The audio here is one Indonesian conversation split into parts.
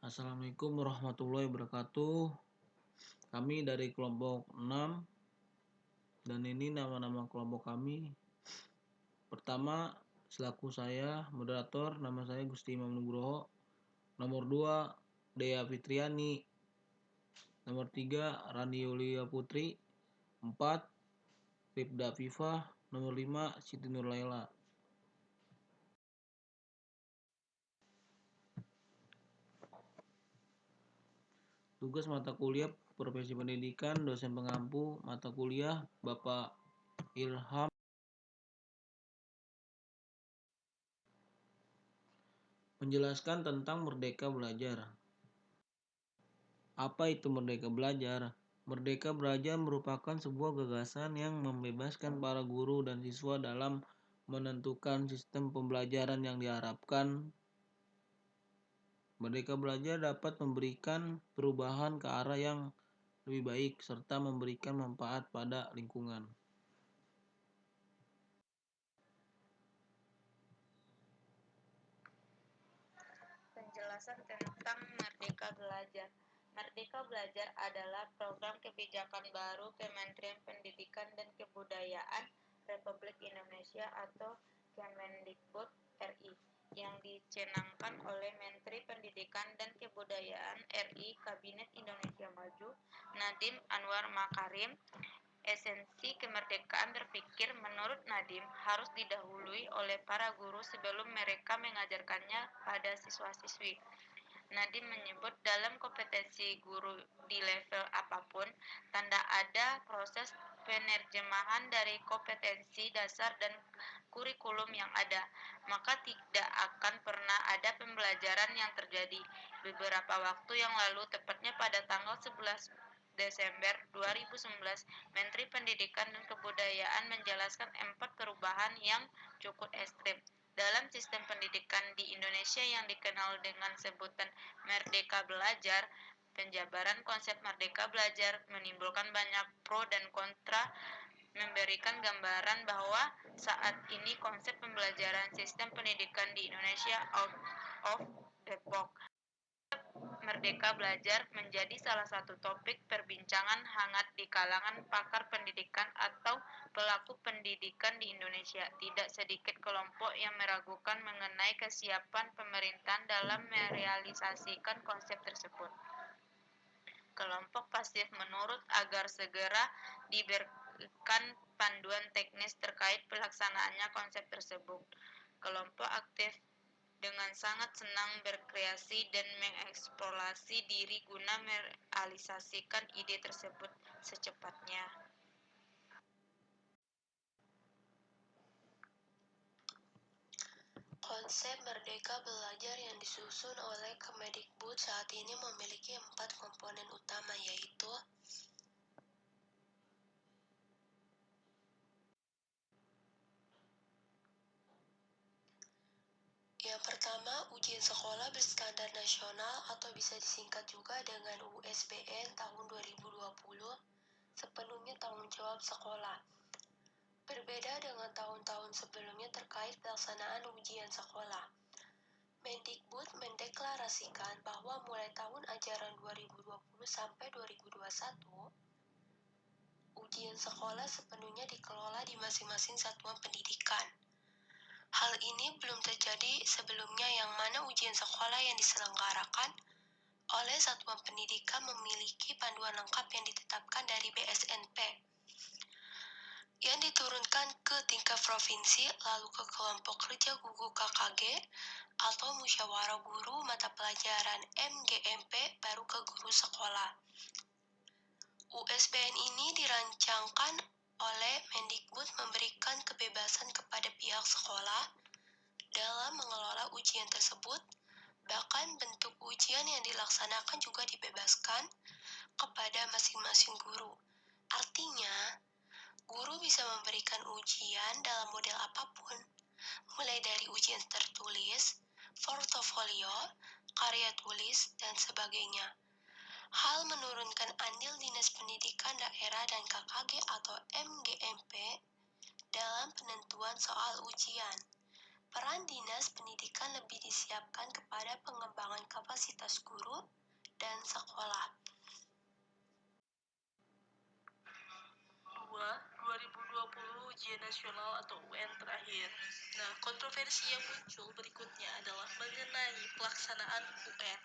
Assalamualaikum warahmatullahi wabarakatuh. Kami dari kelompok 6 dan ini nama-nama kelompok kami. Pertama, selaku saya moderator, nama saya Gusti Imam Nugroho. Nomor 2, Dea Fitriani. Nomor 3, Rani Yulia Putri. 4, Ribda Fifah. Nomor 5, Siti Nur Laila. Tugas mata kuliah Profesi Pendidikan, dosen pengampu mata kuliah Bapak Ilham. Menjelaskan tentang Merdeka Belajar. Apa itu Merdeka Belajar? Merdeka Belajar merupakan sebuah gagasan yang membebaskan para guru dan siswa dalam menentukan sistem pembelajaran yang diharapkan. Merdeka Belajar dapat memberikan perubahan ke arah yang lebih baik serta memberikan manfaat pada lingkungan. Penjelasan tentang Merdeka Belajar. Merdeka Belajar adalah program kebijakan baru Kementerian Pendidikan dan Kebudayaan Republik Indonesia atau Kemendikbud RI yang dicanangkan oleh Menteri Pendidikan dan Kebudayaan RI Kabinet Indonesia Maju Nadiem Anwar Makarim. Esensi kemerdekaan berpikir menurut Nadiem harus didahului oleh para guru sebelum mereka mengajarkannya pada siswa-siswi. Nadiem menyebut dalam kompetensi guru di level apapun, tanda ada proses penerjemahan dari kompetensi dasar dan kurikulum yang ada, maka tidak akan pernah ada pembelajaran yang terjadi. Beberapa waktu yang lalu, tepatnya pada tanggal 11 Desember 2019, Menteri Pendidikan dan Kebudayaan menjelaskan 4 perubahan yang cukup ekstrem dalam sistem pendidikan di Indonesia yang dikenal dengan sebutan Merdeka Belajar. Penjabaran konsep Merdeka Belajar menimbulkan banyak pro dan kontra, memberikan gambaran bahwa saat ini konsep pembelajaran sistem pendidikan di Indonesia out of the box. Merdeka Belajar menjadi salah satu topik perbincangan hangat di kalangan pakar pendidikan atau pelaku pendidikan di Indonesia. Tidak sedikit kelompok yang meragukan mengenai kesiapan pemerintahan dalam merealisasikan konsep tersebut. Kelompok pasif menuntut agar segera diberikan panduan teknis terkait pelaksanaannya konsep tersebut. Kelompok aktif dengan sangat senang berkreasi dan mengeksplorasi diri guna merealisasikan ide tersebut secepatnya. Konsep Merdeka Belajar yang disusun oleh Kemendikbud saat ini memiliki 4 komponen utama, yaitu yang pertama, ujian sekolah berstandar nasional atau bisa disingkat juga dengan USBN tahun 2020 sepenuhnya tanggung jawab sekolah. Berbeda dengan tahun-tahun sebelumnya terkait pelaksanaan ujian sekolah. Mendikbud mendeklarasikan bahwa mulai tahun ajaran 2020 sampai 2021, ujian sekolah sepenuhnya dikelola di masing-masing satuan pendidikan. Hal ini belum terjadi sebelumnya yang mana ujian sekolah yang diselenggarakan oleh satuan pendidikan memiliki panduan lengkap yang ditetapkan dari BSNP, yang diturunkan ke tingkat provinsi lalu ke kelompok kerja gugu KKG atau musyawarah guru mata pelajaran MGMP baru ke guru sekolah. USBN ini dirancangkan oleh Mendikbud memberikan kebebasan kepada pihak sekolah dalam mengelola ujian tersebut, bahkan bentuk ujian yang dilaksanakan juga dibebaskan kepada masing-masing guru. Artinya, guru bisa memberikan ujian dalam model apapun, mulai dari ujian tertulis, portofolio, karya tulis, dan sebagainya. Hal menurunkan andil Dinas Pendidikan Daerah dan KKG atau MGMP dalam penentuan soal ujian. Peran Dinas Pendidikan lebih disiapkan kepada pengembangan kapasitas guru dan sekolah. 2020 ujian nasional atau UN terakhir. Nah, kontroversi yang muncul berikutnya adalah mengenai pelaksanaan UN.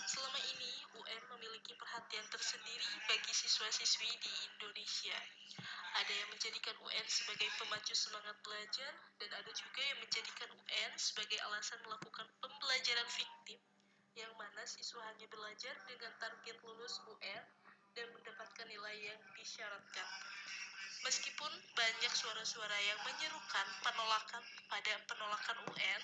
Selama ini, UN memiliki perhatian tersendiri bagi siswa-siswi di Indonesia. Ada yang menjadikan UN sebagai pemacu semangat belajar, dan ada juga yang menjadikan UN sebagai alasan melakukan pembelajaran fiktif, yang mana siswa hanya belajar dengan target lulus UN dan mendapatkan nilai yang disyaratkan. Meskipun banyak suara-suara yang menyerukan penolakan pada penolakan UN,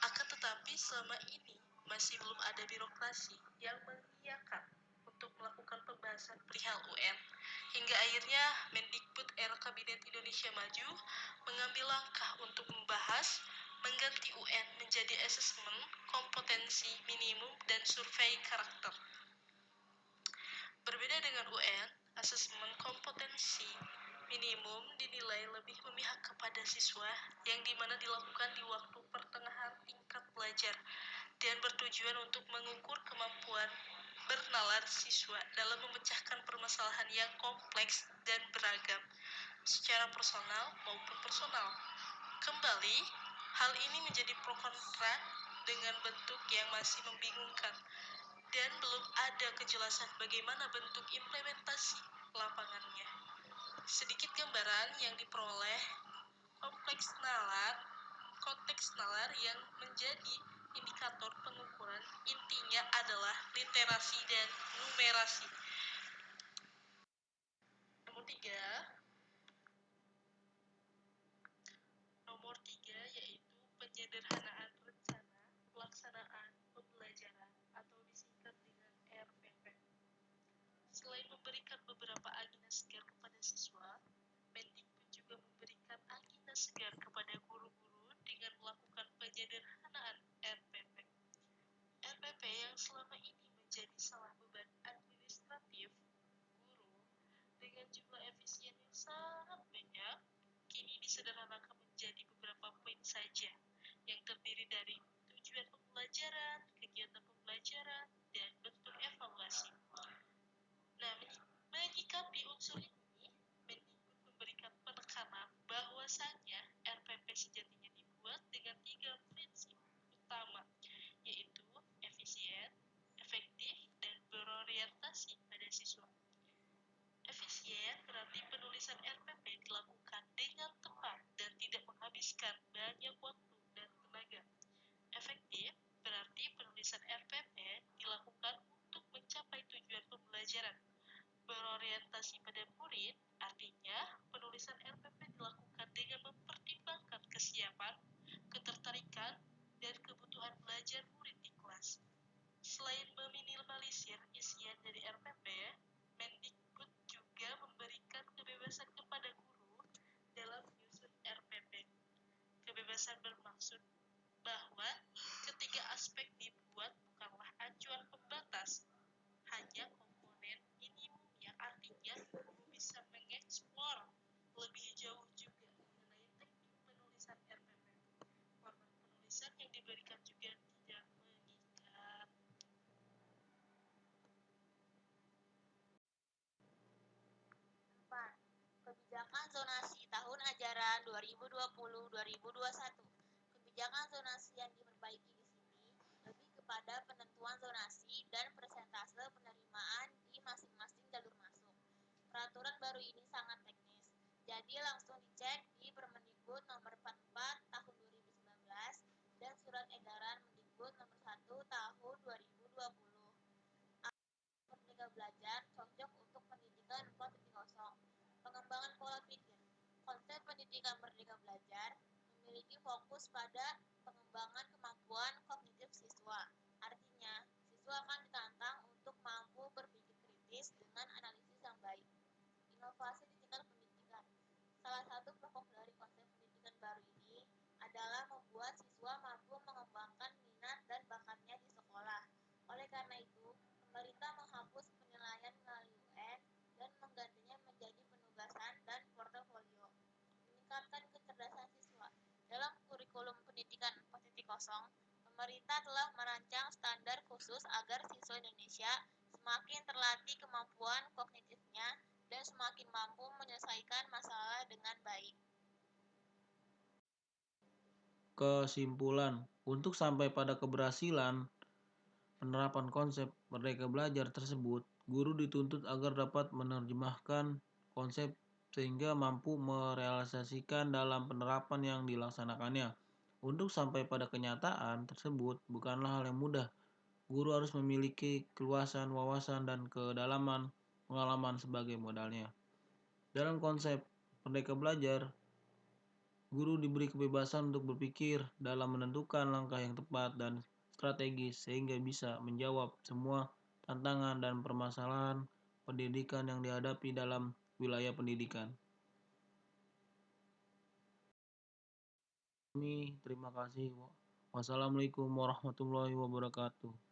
akan tetapi selama ini masih belum ada birokrasi yang mengiyakan untuk melakukan pembahasan perihal UN. Hingga akhirnya Mendikbud era Kabinet Indonesia Maju mengambil langkah untuk membahas mengganti UN menjadi asesmen kompetensi minimum dan survei karakter. Berbeda dengan UN, asesmen kompetensi minimum dinilai lebih memihak kepada siswa, yang dimana dilakukan di waktu pertengahan tingkat belajar dan bertujuan untuk mengukur kemampuan bernalar siswa dalam memecahkan permasalahan yang kompleks dan beragam, secara personal maupun personal. Kembali, hal ini menjadi pro kontra dengan bentuk yang masih membingungkan, dan belum ada kejelasan bagaimana bentuk implementasi lapangannya. Sedikit gambaran yang diperoleh, konteks nalar yang menjadi indikator pengukuran intinya adalah literasi dan numerasi. Nomor tiga yaitu penyederhanaan rencana pelaksanaan pembelajaran atau disingkat dengan RPP. Selain memberikan beberapa agenda segar kepada siswa, Mendikbud juga memberikan agenda segar kepada guru-guru dengan melakukan penyederhanaan RPP. RPP yang selama ini menjadi salah beban administratif guru dengan jumlah efisien yang sangat banyak, kini disederhanakan menjadi beberapa poin saja, yang terdiri dari tujuan pembelajaran, kegiatan pembelajaran, dan bentuk evaluasi. Nah, menyikapi unsur ini, Mendikbud memberikan penekanan bahwasannya RPP sejatinya dibuat dengan 3 prinsip utama, yaitu efisien, efektif, dan berorientasi pada siswa. Efisien berarti penulisan RPP dilakukan dengan tepat dan tidak menghabiskan banyak waktu dan tenaga. Efektif berarti penulisan RPP dilakukan untuk mencapai tujuan pembelajaran. Berorientasi pada murid artinya penulisan RPP dilakukan dengan mempertimbangkan kesiapan, ketertarikan, dan kebutuhan belajar murid di kelas. Selain meminimalisir isian dari RPP, Mendikbud juga memberikan kebebasan kepada guru dalam menyusun RPP. Kebebasan bermaksud bahwa ketiga aspek dibuat bukanlah acuan pembatas, hanya komponen minimum yang artinya guru bisa mengeksplor lebih jauh juga mengenai teknik penulisan RPP. Format penulisan yang diberikan juga tidak mengikat. Kebijakan zonasi tahun ajaran 2020-2021. Kebijakan zonasi yang diperbaiki di sini lebih kepada penentuan zonasi dan persentase penerimaan di masing-masing jalur masuk. Peraturan baru ini sangat teknis, jadi langsung dicek di Permendikbud nomor 44 tahun 2019 dan surat edaran Mendikbud nomor 1 tahun 2020. Merdeka Belajar cocok untuk pendidikan 4.0. Pengembangan pola pikir. Konsep pendidikan Merdeka Belajar memiliki fokus pada pengembangan kemampuan kognitif siswa. Artinya, siswa akan ditantang untuk mampu berpikir kritis dengan analisis yang baik. Inovasi di tingkat pendidikan. Salah satu pokok dari konsep pendidikan baru ini adalah membuat siswa mampu mengembangkan minat dan bakatnya di sekolah. Oleh karena itu, pemerintah menghapus penilaian melalui UN dan menggantinya menjadi penugasan dan portofolio. Meningkatkan kecerdasan siswa. Dalam kurikulum pendidikan pemerintah telah merancang standar khusus agar siswa Indonesia semakin terlatih kemampuan kognitifnya dan semakin mampu menyelesaikan masalah dengan baik. Kesimpulan, untuk sampai pada keberhasilan penerapan konsep Merdeka Belajar tersebut, guru dituntut agar dapat menerjemahkan konsep sehingga mampu merealisasikan dalam penerapan yang dilaksanakannya. Untuk sampai pada kenyataan tersebut bukanlah hal yang mudah. Guru harus memiliki keluasan wawasan dan kedalaman pengalaman sebagai modalnya. Dalam konsep Merdeka Belajar, guru diberi kebebasan untuk berpikir dalam menentukan langkah yang tepat dan strategis sehingga bisa menjawab semua tantangan dan permasalahan pendidikan yang dihadapi dalam wilayah pendidikan. Terima kasih. Wassalamualaikum warahmatullahi wabarakatuh.